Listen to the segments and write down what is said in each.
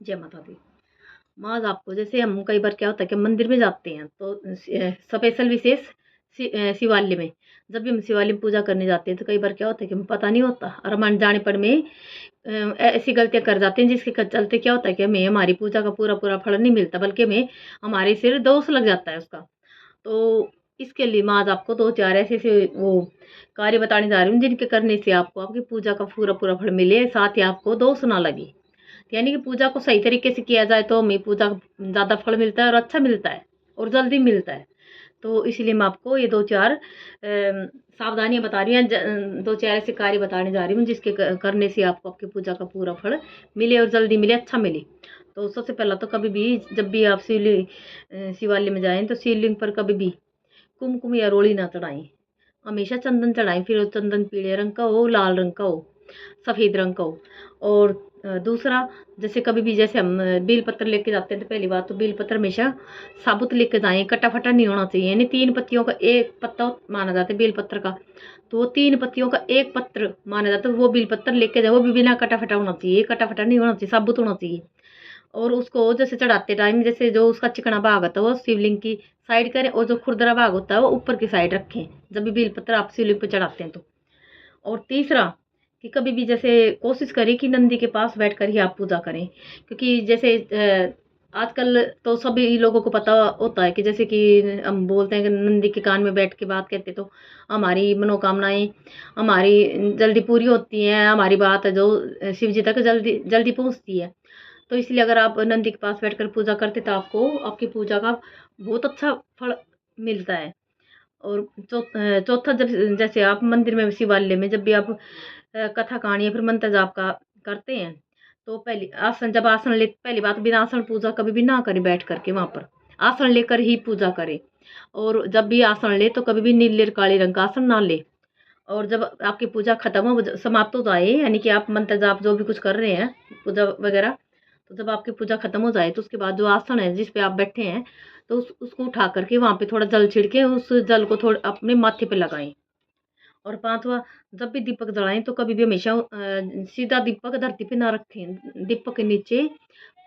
जय माता दी। माँ आपको जैसे हम कई बार क्या होता है कि मंदिर में जाते हैं तो स्पेशल विशेष शिवालय में, जब भी हम शिवालय में पूजा करने जाते हैं तो कई बार क्या होता है कि हमें पता नहीं होता और हम अनजाने पड़ में ऐसी गलतियां कर जाते हैं जिसके चलते क्या होता है कि हमें हमारी पूजा का पूरा पूरा फल नहीं मिलता, बल्कि हमें हमारे सिर दोष लग जाता है उसका। तो इसके लिए मैं आज आपको दो चार ऐसे ऐसे वो कार्य बताने जा रही हूँ जिनके करने से आपको आपकी पूजा का पूरा पूरा फल मिले, साथ ही आपको दोष ना लगे। यानी कि पूजा को सही तरीके से किया जाए तो हमें पूजा का ज़्यादा फल मिलता है और अच्छा मिलता है और जल्दी मिलता है। तो इसलिए मैं आपको ये 2-4 सावधानियाँ बता रही हूँ, 2-4 ऐसे कार्य बताने जा रही हूँ जिसके करने से आपको आपकी पूजा का पूरा फल मिले और जल्दी मिले, अच्छा मिले। तो सबसे पहला तो कभी भी जब भी आप शिवालय में जाएँ तो शिवलिंग पर कभी भी कुमकुम या रोली ना चढ़ाएँ। हमेशा चंदन चढ़ाएँ, फिर वो चंदन पीले रंग का हो, लाल रंग का हो, सफ़ेद रंग का हो। और दूसरा, जैसे कभी भी जैसे हम बेल पत्र लेके जाते हैं तो पहली बात तो बेल पत्र हमेशा साबुत लेके जाएँ, कटा-फटा नहीं होना चाहिए। यानी 3 पत्तियों का 1 पत्ता माना जाता है बेल पत्र का, तो वो 3 पत्तियों का 1 पत्र माना जाता है, वो बेल पत्र लेके जाओ, वो भी बिना कटा-फटा होना चाहिए, कटा-फटा नहीं होना चाहिए, साबुत होना चाहिए। और उसको जैसे चढ़ाते टाइम जैसे जो उसका चिकना भाग होता है वो शिवलिंग की साइड करें और जो खुरदरा भाग होता है वो ऊपर की साइड रखें, जब भी बेलपत्र आप शिवलिंग पे चढ़ाते हैं तो। और तीसरा, कि कभी भी जैसे कोशिश करें कि नंदी के पास बैठकर ही आप पूजा करें, क्योंकि जैसे आजकल तो सभी लोगों को पता होता है कि जैसे कि हम बोलते हैं कि नंदी के कान में बैठ के बात कहते तो हमारी मनोकामनाएं हमारी जल्दी पूरी होती हैं, हमारी बात जो शिव जी तक जल्दी जल्दी पहुंचती है। तो इसलिए अगर आप नंदी के पास बैठकर पूजा करते तो आपको आपकी पूजा का बहुत अच्छा फल मिलता है। और चौथा, जब जैसे आप मंदिर में शिवालय में जब भी आप कथा कहानी या फिर मंत्र जाप का करते हैं तो पहले आसन, जब आसन ले पहली बात बिना आसन पूजा कभी भी ना करें, बैठ करके वहां पर आसन लेकर ही पूजा करें। और जब भी आसन ले तो कभी भी नीले काले रंग का आसन ना ले। और जब आपकी पूजा खत्म हो समाप्त हो जाए, यानी कि आप मंत्र जाप जो भी कुछ कर रहे हैं पूजा वगैरह, तो जब आपकी पूजा खत्म हो जाए तो उसके बाद जो आसन है जिस पे आप बैठे हैं तो उसको उठा करके वहां पे थोड़ा जल छिड़के उस जल को थोड़ा अपने माथे पे लगाएं। और पांचवा, जब भी दीपक जलाएं तो कभी भी हमेशा सीधा दीपक धरती पे ना रखें, दीपक के नीचे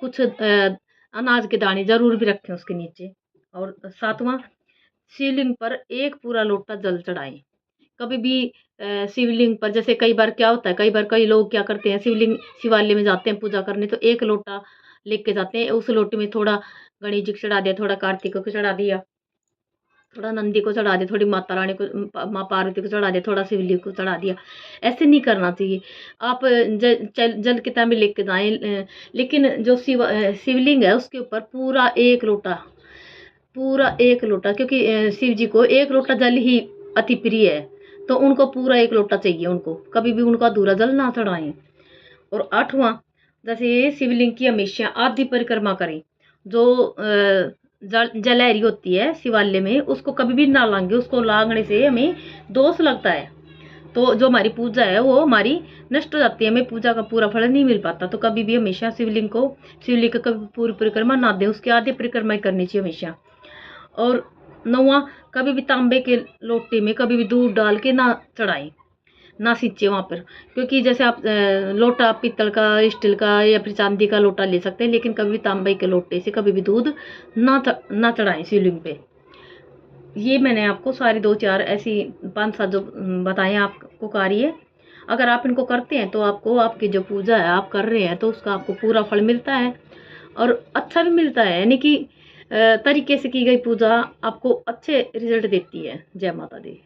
कुछ अनाज के दाने जरूर भी रखें उसके नीचे। और सातवां, शिवलिंग पर एक पूरा लोटा जल चढ़ाएं। कभी भी शिवलिंग पर जैसे कई बार क्या होता है, कई बार कई लोग क्या करते हैं, शिवालय में जाते हैं पूजा करने तो एक लोटा लेके जाते हैं, उस लोटे में थोड़ा गणेश जी को चढ़ा दिया, थोड़ा कार्तिक को चढ़ा दिया, थोड़ा नंदी को चढ़ा दिया, थोड़ी माता रानी को माँ पार्वती को चढ़ा दिया, थोड़ा शिवलिंग को चढ़ा दिया। ऐसे नहीं करना चाहिए। आप जल कितना भी लेके जाएं, लेकिन जो शिवलिंग है उसके ऊपर पूरा एक लोटा, क्योंकि शिव जी को एक लोटा जल ही अति प्रिय है, तो उनको पूरा एक लोटा चाहिए, उनको कभी भी उनका अधूरा जल ना चढ़ाएं। और आठवां, जैसे शिवलिंग की हमेशा आधी परिक्रमा करें। जो जलहरी होती है शिवालय में उसको कभी भी ना लांगे, उसको लांगने से हमें दोष लगता है, तो जो हमारी पूजा है वो हमारी नष्ट हो जाती है, हमें पूजा का पूरा फल नहीं मिल पाता। तो कभी भी हमेशा शिवलिंग को कभी पूरी परिक्रमा ना दें, उसकी आधी परिक्रमा ही करनी चाहिए हमेशा। और नौवां, कभी भी तांबे के लोटे में कभी भी दूध डाल के ना चढ़ाएं, ना सींचे वहाँ पर, क्योंकि जैसे आप लोटा पीतल का, स्टील का या फिर चांदी का लोटा ले सकते हैं, लेकिन कभी भी तांबे के लोटे से कभी भी दूध ना चढ़ाएं शिवलिंग पे। ये मैंने आपको सारी 2-4 ऐसी 5-7 जो बताए आपको कार्य, अगर आप इनको करते हैं तो आपको आपकी जो पूजा है आप कर रहे हैं तो उसका आपको पूरा फल मिलता है और अच्छा भी मिलता है, यानी कि तरीके से की गई पूजा आपको अच्छे रिजल्ट देती है। जय माता दी।